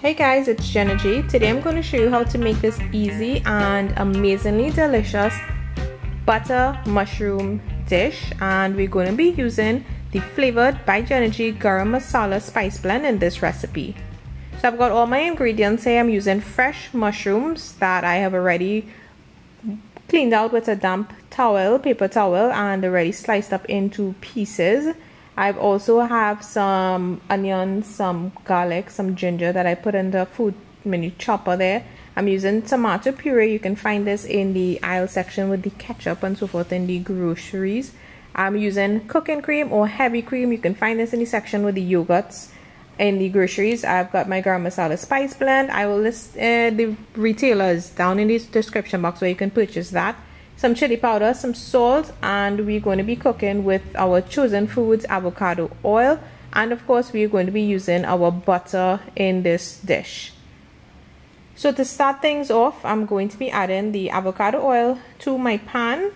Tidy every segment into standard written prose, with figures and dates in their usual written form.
Hey guys, it's Jenna G. Today I'm going to show you how to make this easy and amazingly delicious butter mushroom dish, and we're going to be using the Flavoured by Jenna G Garam Masala spice blend in this recipe. So I've got all my ingredients here. I'm using fresh mushrooms that I have already cleaned out with a damp towel, paper towel, and already sliced up into pieces. I also have some onions, some garlic, some ginger that I put in the food mini chopper there. I'm using tomato puree. You can find this in the aisle section with the ketchup and so forth in the groceries. I'm using cooking cream or heavy cream. You can find this in the section with the yogurts in the groceries. I've got my garam masala spice blend. I will list the retailers down in the description box where you can purchase that. Some chili powder, some salt, and we're going to be cooking with our chosen foods avocado oil, and of course we're going to be using our butter in this dish. So to start things off, I'm going to be adding the avocado oil to my pan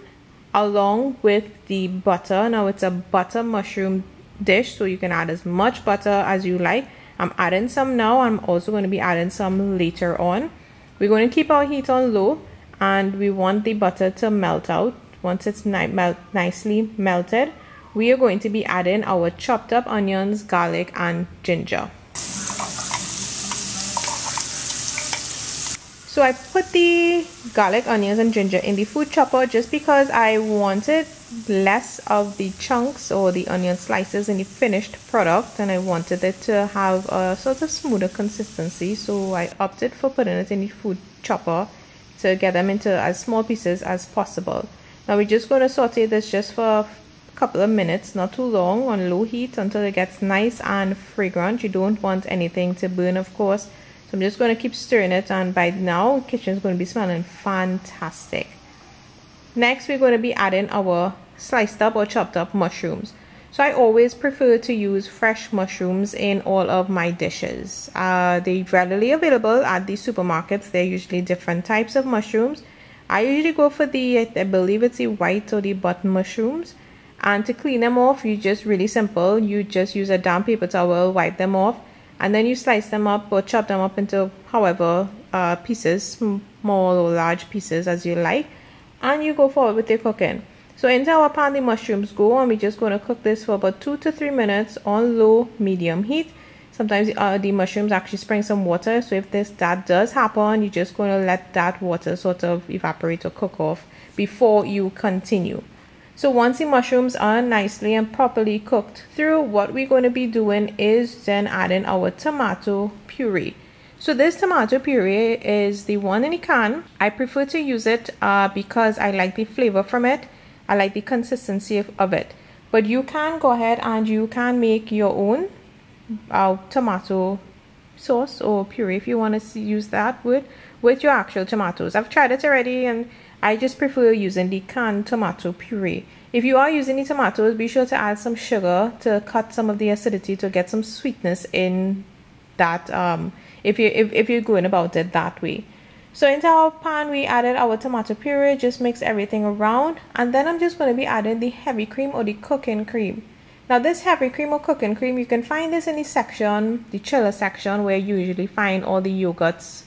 along with the butter. Now it's a butter mushroom dish, so you can add as much butter as you like. I'm adding some now. I'm also going to be adding some later on. We're going to keep our heat on low, and we want the butter to melt out. Once it's nicely melted, we are going to be adding our chopped up onions, garlic, and ginger. So I put the garlic, onions, and ginger in the food chopper just because I wanted less of the chunks or the onion slices in the finished product, and I wanted it to have a sort of smoother consistency, so I opted for putting it in the food chopper to get them into as small pieces as possible. Now we're just going to saute this just for a couple of minutes, not too long, on low heat until it gets nice and fragrant. You don't want anything to burn, of course, so I'm just going to keep stirring it, and by now the kitchen is going to be smelling fantastic. Next we're going to be adding our sliced up or chopped up mushrooms. So I always prefer to use fresh mushrooms in all of my dishes. They're readily available at the supermarkets. They're usually different types of mushrooms. I usually go for I believe it's the white or the button mushrooms. And to clean them off, you just really simple. You just use a damp paper towel, wipe them off, and then you slice them up or chop them up into however pieces, small or large pieces as you like, and you go forward with your cooking. So into our pan the mushrooms go, and we're just going to cook this for about 2 to 3 minutes on low medium heat. Sometimes the mushrooms actually spring some water, so if that does happen, you're just going to let that water sort of evaporate or cook off before you continue. So once the mushrooms are nicely and properly cooked through, what we're going to be doing is then adding our tomato puree. So this tomato puree is the one in a can. I prefer to use it because I like the flavor from it. I like the consistency of it, but you can go ahead and you can make your own tomato sauce or puree if you want to use that with your actual tomatoes. I've tried it already, and I just prefer using the canned tomato puree. If you are using the tomatoes, be sure to add some sugar to cut some of the acidity, to get some sweetness in that if you're going about it that way. So into our pan we added our tomato puree, just mix everything around, and then I'm just going to be adding the heavy cream or the cooking cream. Now this heavy cream or cooking cream, you can find this in the section, the chiller section, where you usually find all the yogurts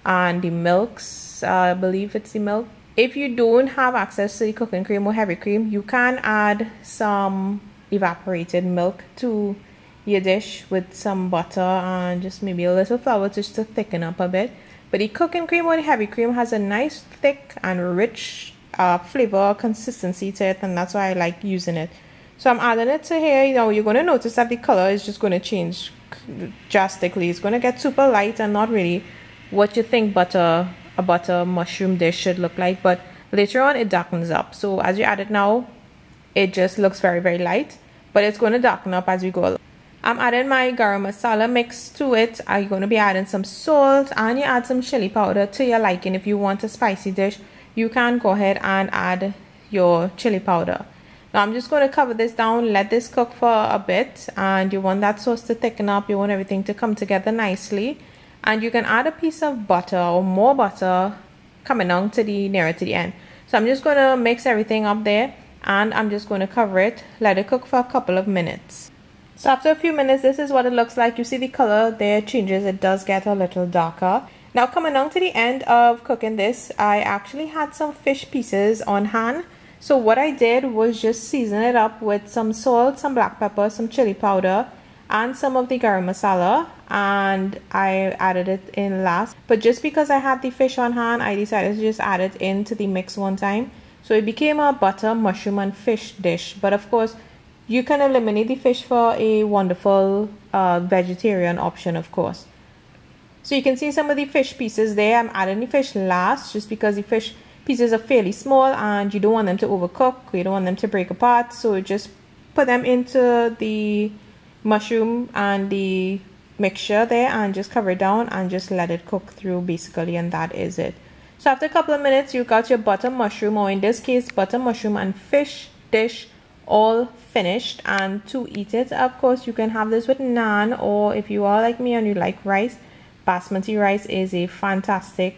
and the milks. I believe it's the milk. If you don't have access to the cooking cream or heavy cream, you can add some evaporated milk to your dish with some butter and just maybe a little flour just to thicken up a bit. But the cooking cream or the heavy cream has a nice thick and rich flavor consistency to it, and that's why I like using it. So I'm adding it to here. You know, you're going to notice that the color is just going to change drastically. It's going to get super light and not really what you think a butter mushroom dish should look like, but later on it darkens up. So as you add it now, it just looks very, very light, but it's going to darken up as we go along. I'm adding my garam masala mix to it. I'm going to be adding some salt, and you add some chili powder to your liking. If you want a spicy dish, you can go ahead and add your chili powder. Now I'm just going to cover this down, let this cook for a bit, and you want that sauce to thicken up. You want everything to come together nicely, and you can add a piece of butter or more butter coming down to nearer to the end. So I'm just going to mix everything up there, and I'm just going to cover it, let it cook for a couple of minutes. So after a few minutes, this is what it looks like. You see the color there changes. It does get a little darker. Now coming down to the end of cooking this, I actually had some fish pieces on hand. So what I did was just season it up with some salt, some black pepper, some chili powder, and some of the garam masala, and I added it in last. But just because I had the fish on hand, I decided to just add it into the mix one time. So it became a butter, mushroom, and fish dish. But of course, you can eliminate the fish for a wonderful vegetarian option, of course. So you can see some of the fish pieces there. I'm adding the fish last just because the fish pieces are fairly small and you don't want them to overcook. You don't want them to break apart. So just put them into the mushroom and the mixture there and just cover it down and just let it cook through basically, and that is it. So after a couple of minutes, you got your butter mushroom, or in this case butter mushroom and fish dish, all finished. And to eat it, of course, you can have this with naan, or if you are like me and you like rice, basmati rice is a fantastic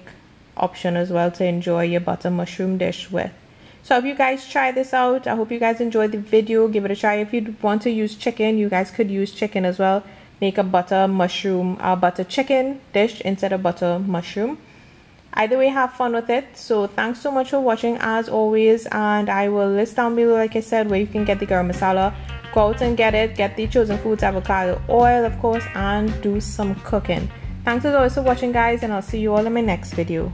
option as well to enjoy your butter mushroom dish with. So I hope you guys try this out. I hope you guys enjoyed the video. Give it a try. If you want to use chicken, you guys could use chicken as well. Make a butter mushroom, butter chicken dish instead of butter mushroom. Either way, have fun with it. So thanks so much for watching as always, and I will list down below, like I said, where you can get the garam masala. Go out and get it. Get the Chosen Foods avocado oil, of course, and do some cooking. Thanks as always for watching, guys, and I'll see you all in my next video.